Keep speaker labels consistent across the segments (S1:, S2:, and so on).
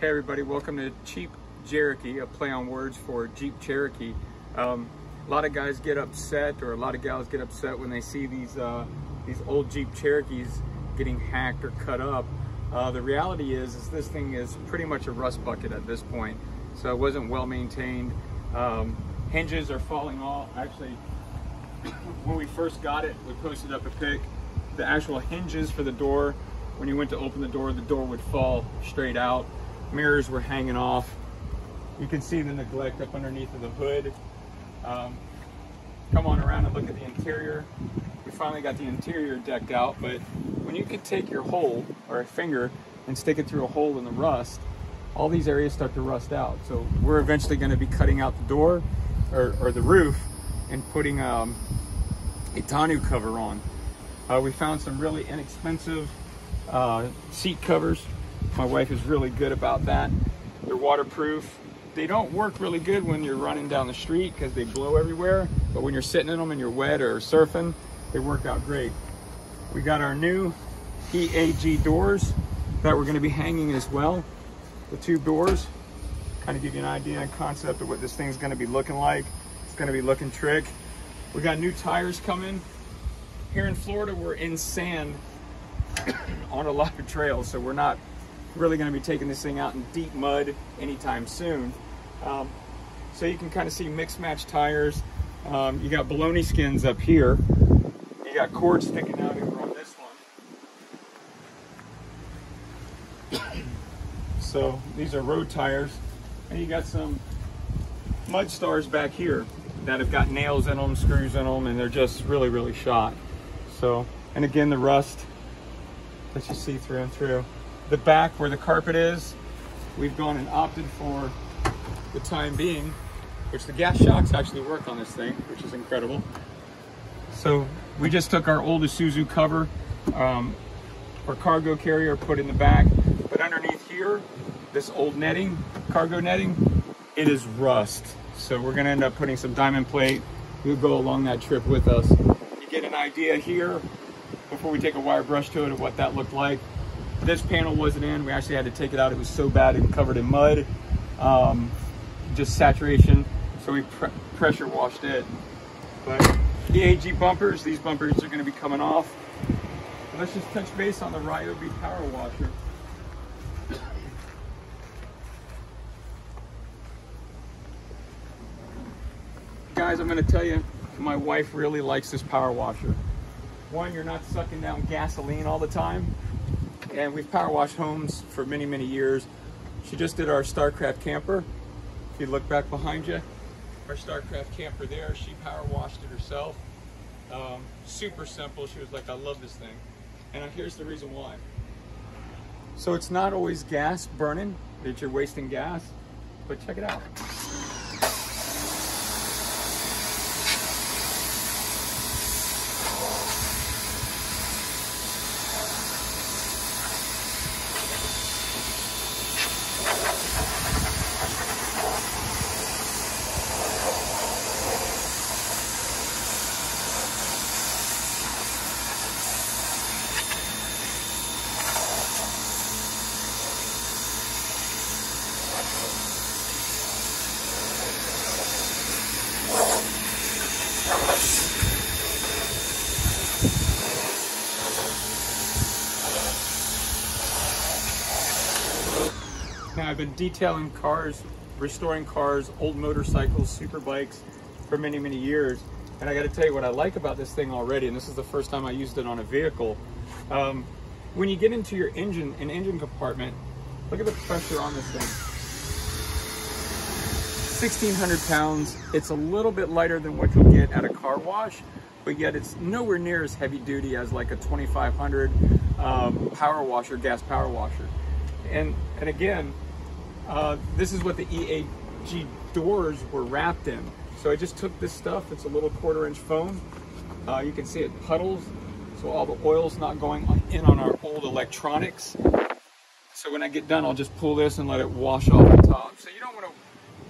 S1: Hey everybody, welcome to Cheap Jerokee, a play on words for Jeep Cherokee. A lot of guys get upset, or a lot of gals get upset when they see these old Jeep Cherokees getting hacked or cut up. The reality is this thing is pretty much a rust bucket at this point. So it wasn't well maintained. Hinges are falling off. Actually, when we first got it, we posted up a pic. The actual hinges for the door, when you went to open the door would fall straight out. Mirrors were hanging off. You can see the neglect up underneath of the hood. Come on around and look at the interior. We finally got the interior decked out, but when you could take your hole or a finger and stick it through a hole in the rust, all these areas start to rust out. So we're eventually going to be cutting out the door or the roof and putting a tonneau cover on. We found some really inexpensive seat covers. My wife is really good about that. They're waterproof. They don't work really good when you're running down the street because they blow everywhere, but when you're sitting in them and you're wet or surfing, they work out great. We got our new EAG doors that we're going to be hanging as well. The tube doors, kind of give you an idea and concept of what this thing's going to be looking like. It's going to be looking trick. We got new tires coming. Here in Florida, we're in sand on a lot of trails, so we're not really going to be taking this thing out in deep mud anytime soon. So you can kind of see mixed match tires. You got baloney skins up here. You got cords sticking out over on this one. So these are road tires. And you got some mud stars back here that have got nails in them, screws in them, and they're just really, really shot. So, and again, the rust that you see through and through. The back where the carpet is, we've gone and opted for the time being, which the gas shocks actually work on this thing, which is incredible. So we just took our old Isuzu cover or cargo carrier, put in the back, but underneath here, this old netting, cargo netting, it is rust. So we're gonna end up putting some diamond plate. We'll go along that trip with us. You get an idea here before we take a wire brush to it of what that looked like. This panel wasn't in. We actually had to take it out. It was so bad and covered in mud, just saturation. So we pressure washed it. But EAG bumpers, these bumpers are going to be coming off. But let's just touch base on the Ryobi power washer. Guys, I'm going to tell you, my wife really likes this power washer. One, you're not sucking down gasoline all the time. And we've power washed homes for many, many years. She just did our StarCraft camper. If you look back behind you, our StarCraft camper there, she power washed it herself. Super simple. She was like, I love this thing. And here's the reason why. So it's not always gas burning, that you're wasting gas, but check it out. Now, I've been detailing cars, restoring cars, old motorcycles, super bikes for many, many years. And I got to tell you what I like about this thing already, and this is the first time I used it on a vehicle. When you get into your engine compartment, look at the pressure on this thing. 1,600 pounds. It's a little bit lighter than what you'll get at a car wash, but yet it's nowhere near as heavy duty as like a 2,500 power washer, gas power washer. And again, this is what the EAG doors were wrapped in. So I just took this stuff, it's a little 1/4-inch foam. You can see it puddles, so all the oil's not going in on our old electronics. So when I get done, I'll just pull this and let it wash off the top. So you don't want to,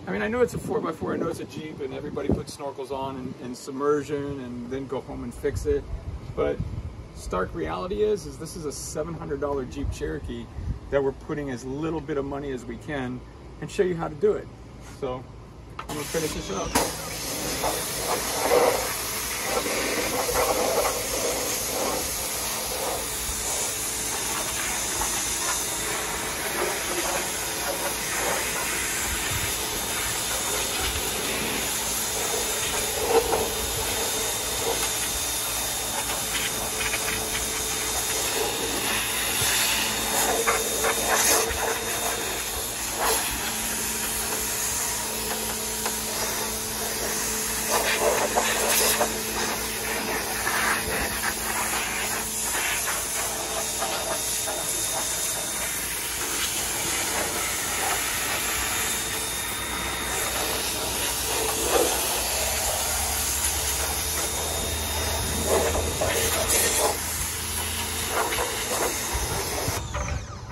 S1: I mean, I know it's a 4x4, I know it's a Jeep, and everybody puts snorkels on and submersion and then go home and fix it. But stark reality is this is a $700 Jeep Cherokee that we're putting as little bit of money as we can and show you how to do it. So I'm gonna finish this up.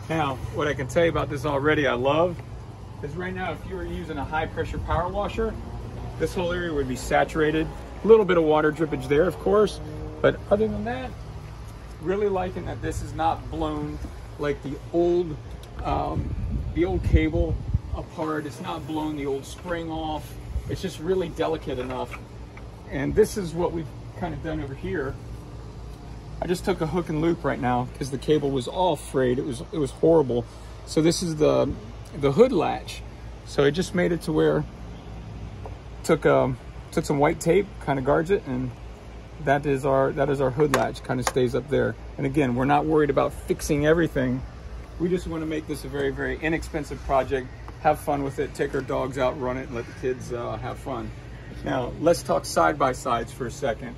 S1: Now, what I can tell you about this already I love is right now, if you were using a high pressure power washer, this whole area would be saturated. A little bit of water drippage there, of course, but other than that, really liking that this is not blown like the old cable apart. It's not blown the old spring off. It's just really delicate enough. And this is what we've kind of done over here. I just took a hook and loop right now because the cable was all frayed. It was horrible. So this is the hood latch. So I just made it to where took some white tape, kind of guards it, and that is our hood latch, kind of stays up there. And again, we're not worried about fixing everything. We just want to make this a very, very inexpensive project. Have fun with it. Take our dogs out, run it, and let the kids have fun. Now let's talk side by sides for a second.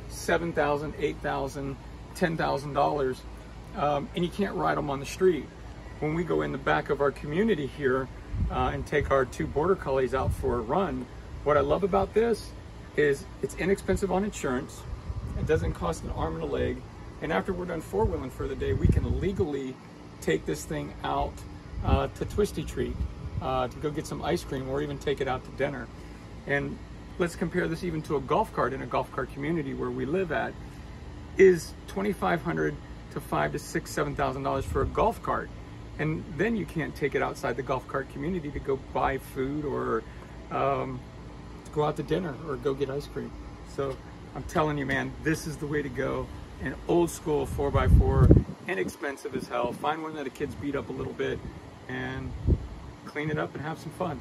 S1: $7,000, $8,000, $10,000, and you can't ride them on the street. When we go in the back of our community here and take our 2 border collies out for a run, what I love about this is it's inexpensive on insurance. It doesn't cost an arm and a leg. And after we're done 4-wheeling for the day, we can legally take this thing out to Twisty Treat, to go get some ice cream, or even take it out to dinner. And let's compare this even to a golf cart in a golf cart community where we live at. Is $2,500 to $5,000 to $6,000, $7,000 for a golf cart. And then you can't take it outside the golf cart community to go buy food or go out to dinner or go get ice cream. So I'm telling you, man, this is the way to go. An old school 4x4, inexpensive as hell. Find one that the kids beat up a little bit and clean it up and have some fun.